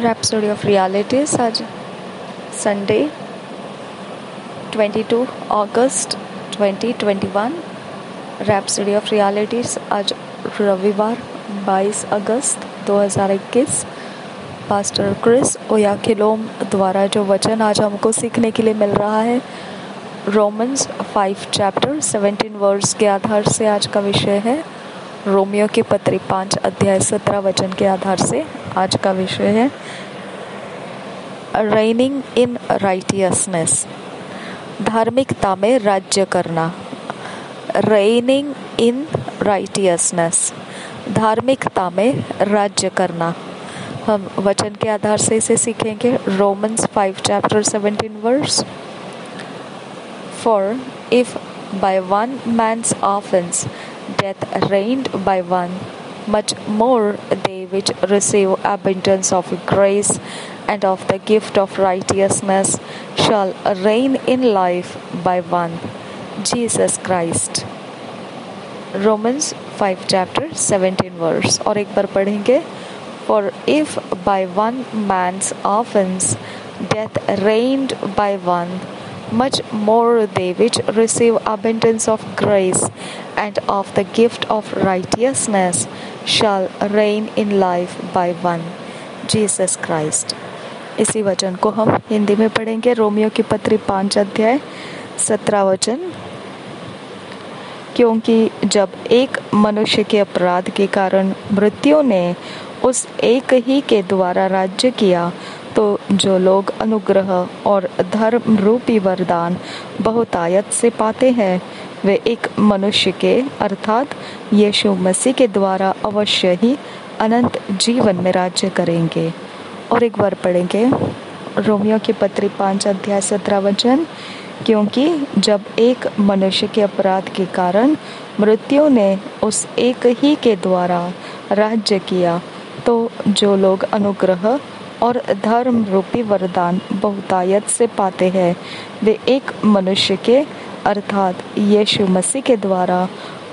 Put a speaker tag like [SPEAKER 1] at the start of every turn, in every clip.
[SPEAKER 1] Rhapsody of realities आज Sunday 22 August 2021। Rhapsody of realities आज रविवार 22 अगस्त 2021। पास्टर क्रिस ओयाखिलोम द्वारा जो वचन आज हमको सीखने के लिए मिल रहा है, रोमन्स 5 चैप्टर 17 वर्स के आधार से आज का विषय है। रोमियो की पत्री 5 अध्याय 17 वचन के आधार से आज का विषय है रेनिंग इन राइटियसनेस, धार्मिकता में राज्य करना। रेनिंग इन राइटियसनेस, धार्मिकता में राज्य करना। हम वचन के आधार से इसे सीखेंगे। Romans 5 chapter 17 verse. For if by one man's offense death reigned by one, much more they which receive abundance of grace and of the gift of righteousness shall reign in life by one, Jesus Christ. Romans 5 chapter 17 verse। और एक बार पढ़ेंगे। For if by one man's offense death reigned by one, much more they which receive abundance of grace and of the gift of righteousness shall reign in life by one, Jesus Christ। इसी वचन को हम हिंदी में पढ़ेंगे। Romeo की पत्री 5 अध्याय 17 वचन। क्योंकि जब एक मनुष्य के अपराध के कारण मृत्यु ने उस एक ही के द्वारा राज्य किया, तो जो लोग अनुग्रह और धर्म रूपी वरदान बहुतायत से पाते हैं, वे एक मनुष्य के अर्थात यीशु मसीह के द्वारा अवश्य ही अनंत जीवन में राज्य करेंगे। और एक बार पढ़ेंगे। रोमियो की पत्री 5 अध्याय 17 वचन। क्योंकि जब एक मनुष्य के अपराध के कारण मृत्यु ने उस एक ही के द्वारा राज्य किया, तो जो लोग अनुग्रह और धर्म रूपी वरदान बहुतायत से पाते हैं, वे एक मनुष्य के अर्थात यीशु मसीह के द्वारा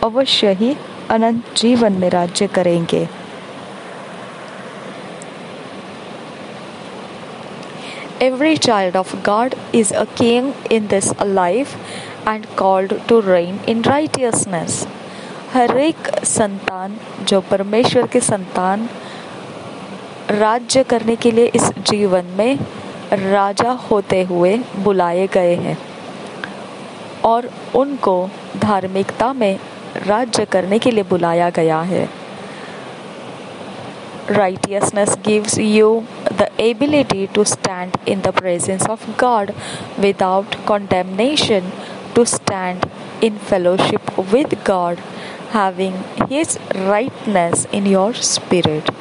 [SPEAKER 1] अवश्य ही अनंत जीवन में राज्य करेंगे। Every child of God is a king in this life and called to reign in righteousness। हर एक संतान जो परमेश्वर के संतान राज्य करने के लिए इस जीवन में राजा होते हुए बुलाए गए हैं और उनको धार्मिकता में राज्य करने के लिए बुलाया गया है। Righteousness gives you the ability to stand in the presence of God without condemnation, to stand in fellowship with God, having His rightness in your spirit।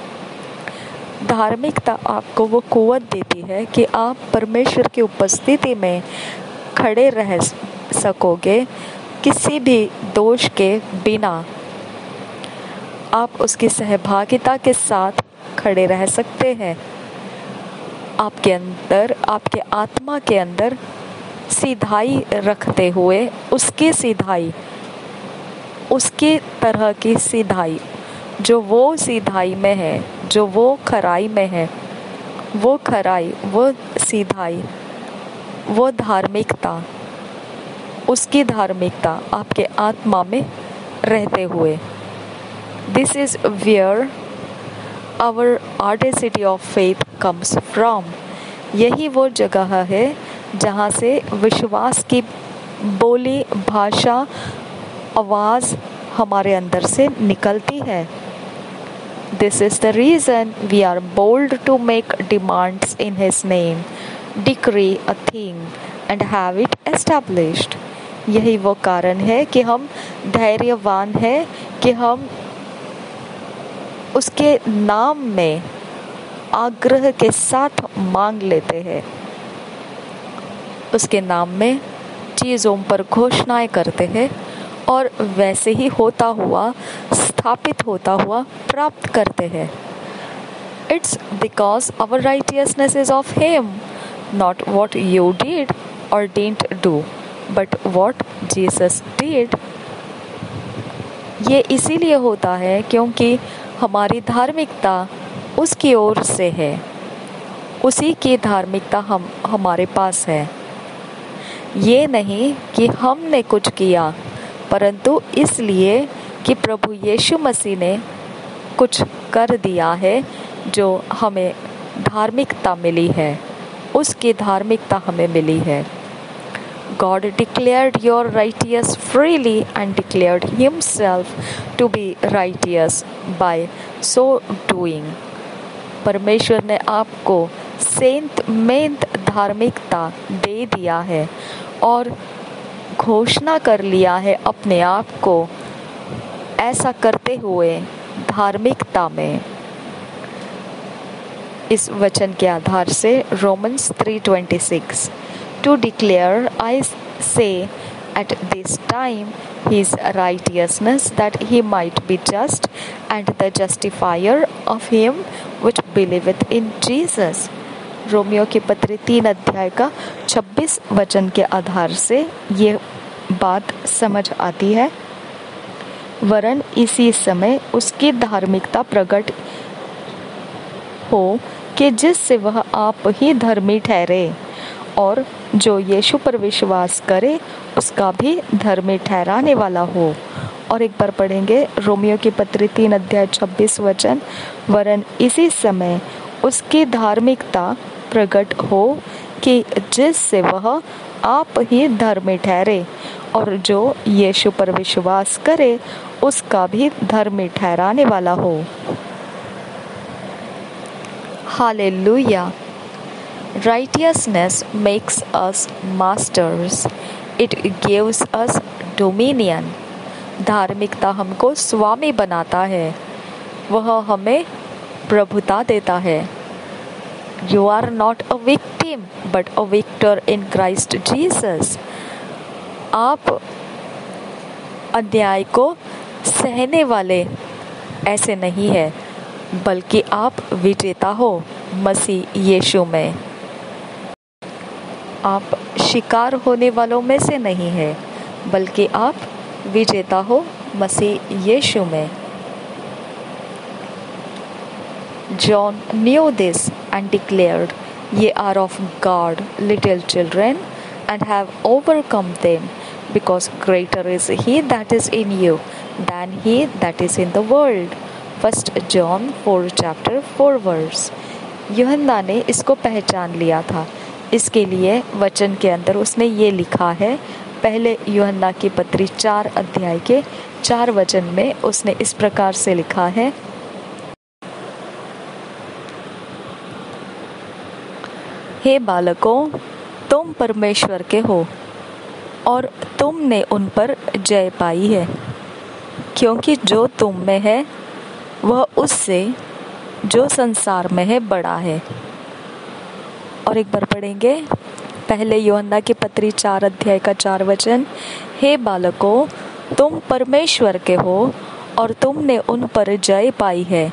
[SPEAKER 1] धार्मिकता आपको वो कुव्वत देती है कि आप परमेश्वर की उपस्थिति में खड़े रह सकोगे किसी भी दोष के बिना। आप उसकी सहभागिता के साथ खड़े रह सकते हैं। आपके अंदर, आपके आत्मा के अंदर सीधाई रखते हुए उसकी सीधाई, उसकी तरह की सीधाई, जो वो सीधाई में है, जो वो खराई में है, वो खराई, वो सीधाई, वो धार्मिकता, उसकी धार्मिकता आपके आत्मा में रहते हुए। This is where our audacity of faith comes from। यही वो जगह है जहाँ से विश्वास की बोली, भाषा, आवाज़ हमारे अंदर से निकलती है। This is the reason we are bold to make demands in His name, decree a thing and have it established। यही वो कारण है कि हम धैर्यवान हैं कि हम उसके नाम में आग्रह के साथ मांग लेते हैं, उसके नाम में चीज़ों पर घोषणाएं करते हैं और वैसे ही होता हुआ, स्थापित होता हुआ प्राप्त करते हैं। It's because our righteousness is of Him, not what you did or didn't do, but what Jesus did। ये इसीलिए होता है क्योंकि हमारी धार्मिकता उसकी ओर से है उसी की धार्मिकता हमारे पास है। ये नहीं कि हमने कुछ किया, परंतु इसलिए कि प्रभु यीशु मसीह ने कुछ कर दिया है जो हमें धार्मिकता मिली है, उसकी धार्मिकता हमें मिली है। God declared your righteous freely and declared himself to be righteous by so doing. परमेश्वर ने आपको सेंत धार्मिकता दे दिया है और घोषणा कर लिया है अपने आप को ऐसा करते हुए धार्मिकता में। इस वचन के आधार से Romans 3:26 To declare, I say, at this time his righteousness, that he might be just and the justifier of him which believeth in Jesus. Romeo की पत्री 3:26 वचन के आधार से ये बात समझ आती है। वरन इसी समय उसकी धार्मिकता प्रकट हो कि जिससे वह आप ही धर्मी ठहरे और जो यीशु पर विश्वास करे उसका भी धर्मी ठहराने वाला हो। और एक बार पढ़ेंगे रोमियो की पत्री 3:26 वचन। वरन इसी समय उसकी धार्मिकता प्रकट हो कि जिससे वह आप ही धर्मी ठहरे और जो यीशु पर विश्वास करे उसका भी धर्मी ठहराने वाला हो। Hallelujah. Righteousness makes us masters. It gives us dominion. धार्मिकता हमको स्वामी बनाता है, वह हमें प्रभुता देता है। You are not a victim, but a victor in Christ Jesus. आप अन्याय को सहने वाले ऐसे नहीं है, बल्कि आप विजेता हो मसीह यीशु में। आप शिकार होने वालों में से नहीं है, बल्कि आप विजेता हो मसीह यीशु में। John knew this and declared, Ye are of God, little children, and have overcome them, because greater is he that is in you than he that is in the world. 1 John 4:4 यूहन्ना ने इसको पहचान लिया था, इसके लिए वचन के अंदर उसने ये लिखा है। पहले यूहन्ना की पत्री 4:4 में उसने इस प्रकार से लिखा है, हे बालकों, तुम परमेश्वर के हो और तुमने उन पर जय पाई है, क्योंकि जो तुम में है वह उससे जो संसार में है बड़ा है। और एक बार पढ़ेंगे पहले यूहन्ना की पत्री 4:4 हे बालकों, तुम परमेश्वर के हो और तुमने उन पर जय पाई है,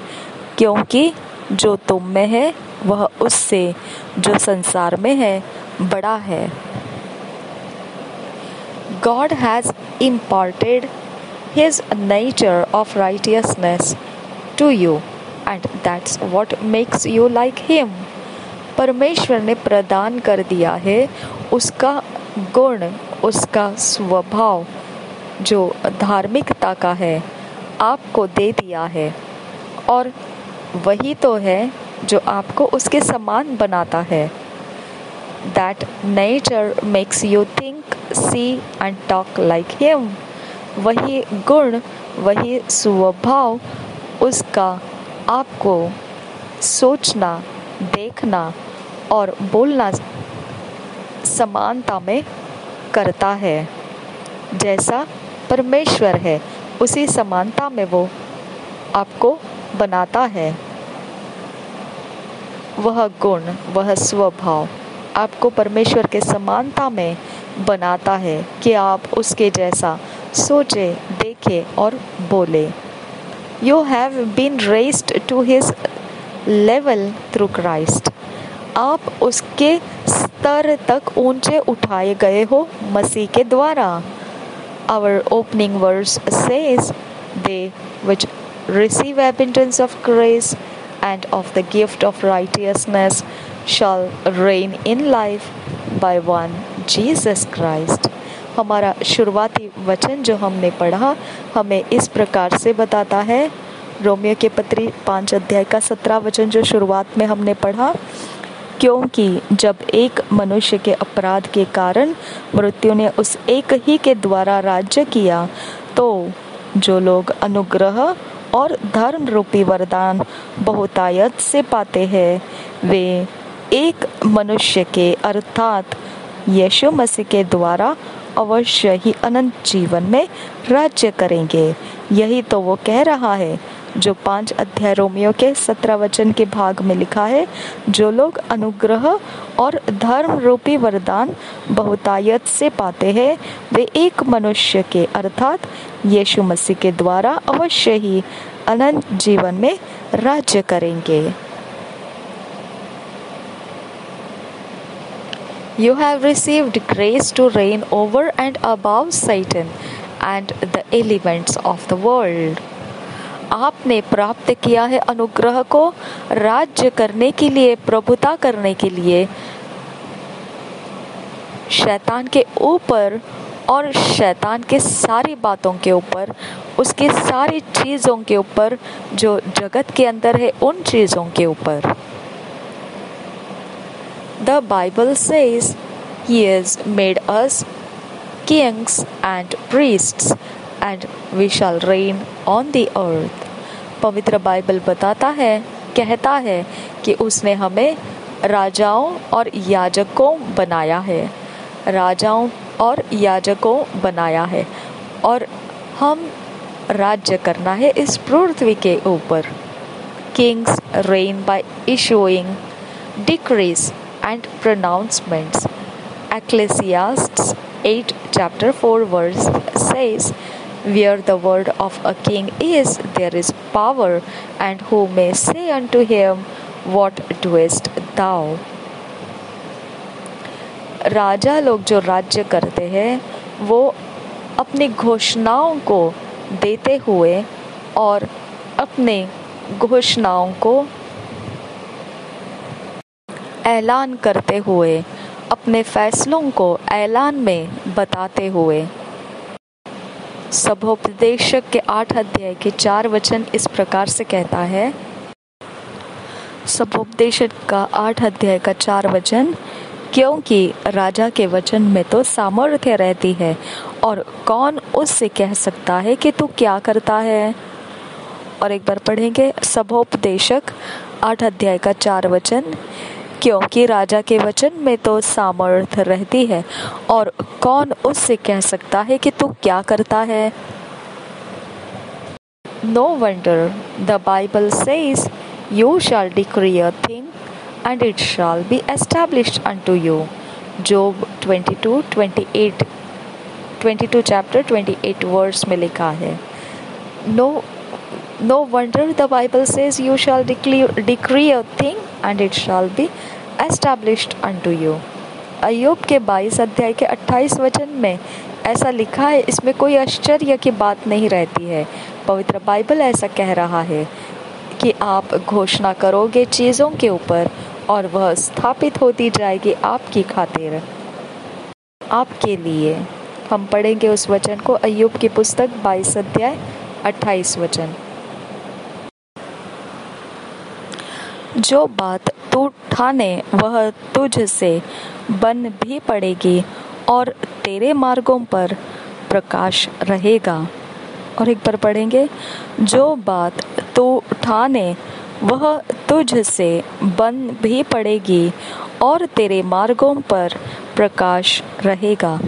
[SPEAKER 1] क्योंकि जो तुम में है वह उससे जो संसार में है बड़ा है। God has imparted his nature of righteousness to you, and that's what makes you like him. परमेश्वर ने प्रदान कर दिया है उसका गुण, उसका स्वभाव जो धार्मिकता का है, आपको दे दिया है, और वही तो है जो आपको उसके समान बनाता है। That nature makes you think, see and talk like him. वही गुण, वही स्वभाव उसका आपको सोचना, देखना और बोलना समानता में करता है। जैसा परमेश्वर है उसी समानता में वो आपको बनाता है। वह गुण, वह स्वभाव आपको परमेश्वर के समानता में बनाता है कि आप उसके जैसा सोचे, देखे और बोले। You have been raised to his level through Christ. आप उसके स्तर तक ऊंचे उठाए गए हो मसीह के द्वारा। Our opening verse says, They which receive abundance of grace and of the gift of righteousness shall reign in life by one Jesus Christ। हमारा शुरुआती वचन जो हमने पढ़ा हमें इस प्रकार से बताता है, रोमियो के पत्री 5 अध्याय का 17 वचन जो शुरुआत में हमने पढ़ा, क्योंकि जब एक मनुष्य के अपराध के कारण मृत्यु ने उस एक ही के द्वारा राज्य किया, तो जो लोग अनुग्रह और धर्म रूपी वरदान बहुतायत से पाते हैं, वे एक मनुष्य के अर्थात यीशु मसीह के द्वारा अवश्य ही अनंत जीवन में राज्य करेंगे। यही तो वो कह रहा है जो 5 अध्याय रोमियो के 17 वचन के भाग में लिखा है, जो लोग अनुग्रह और धर्म रूपी वरदान बहुतायत से पाते हैं, वे एक मनुष्य के अर्थात यीशु मसीह के द्वारा अवश्य ही अनंत जीवन में राज्य करेंगे। You have received grace to reign over and above Satan and the elements of the world। आपने प्राप्त किया है अनुग्रह को राज्य करने के लिए, प्रभुता करने के लिए शैतान के ऊपर और शैतान के सारी बातों के ऊपर, उसकी सारी चीज़ों के ऊपर जो जगत के अंदर है, उन चीज़ों के ऊपर। The Bible says He has made us kings and priests and we shall reign on the earth। पवित्र बाइबल बताता है, कहता है कि उसने हमें राजाओं और याजकों बनाया है, राजाओं और याजकों बनाया है, और हम राज्य करना है इस पृथ्वी के ऊपर। Kings reign by issuing decrees and pronouncements। Ecclesiastes 8 chapter 4 verse says, where the word of a king is, there is power, and who may say unto him, what doest thou। राजा लोग जो राज्य करते हैं वो अपनी घोषणाओं को देते हुए और अपने घोषणाओं को ऐलान करते हुए, अपने फैसलों को ऐलान में बताते हुए। सभोपदेशक के 8 अध्याय के 4 वचन इस प्रकार से कहता है, सभोपदेशक का 8 अध्याय का 4 वचन, क्योंकि राजा के वचन में तो सामर्थ्य रहती है, और कौन उससे कह सकता है कि तू क्या करता है। और एक बार पढ़ेंगे, सभोपदेशक 8 अध्याय का 4 वचन, क्योंकि राजा के वचन में तो सामर्थ्य रहती है, और कौन उससे कह सकता है कि तू क्या करता है। No wonder the Bible says, you shall decree a thing and it shall be established unto you। Job 22 chapter 28 verse में लिखा है। No wonder the Bible says, you shall decree a thing and it shall be established unto you। अय्यूब के 22 अध्याय के 28 वचन में ऐसा लिखा है, इसमें कोई आश्चर्य की बात नहीं रहती है। पवित्र बाइबल ऐसा कह रहा है कि आप घोषणा करोगे चीज़ों के ऊपर और वह स्थापित होती जाएगी आपकी खातिर, आपके लिए। हम पढ़ेंगे उस वचन को, अय्यूब की पुस्तक 22 अध्याय 28 वचन। जो बात तू ठाने वह तुझ से बन भी पड़ेगी और तेरे मार्गों पर प्रकाश रहेगा। और एक बार पढ़ेंगे, जो बात तू ठाने वह तुझ से बन भी पड़ेगी और तेरे मार्गों पर प्रकाश रहेगा।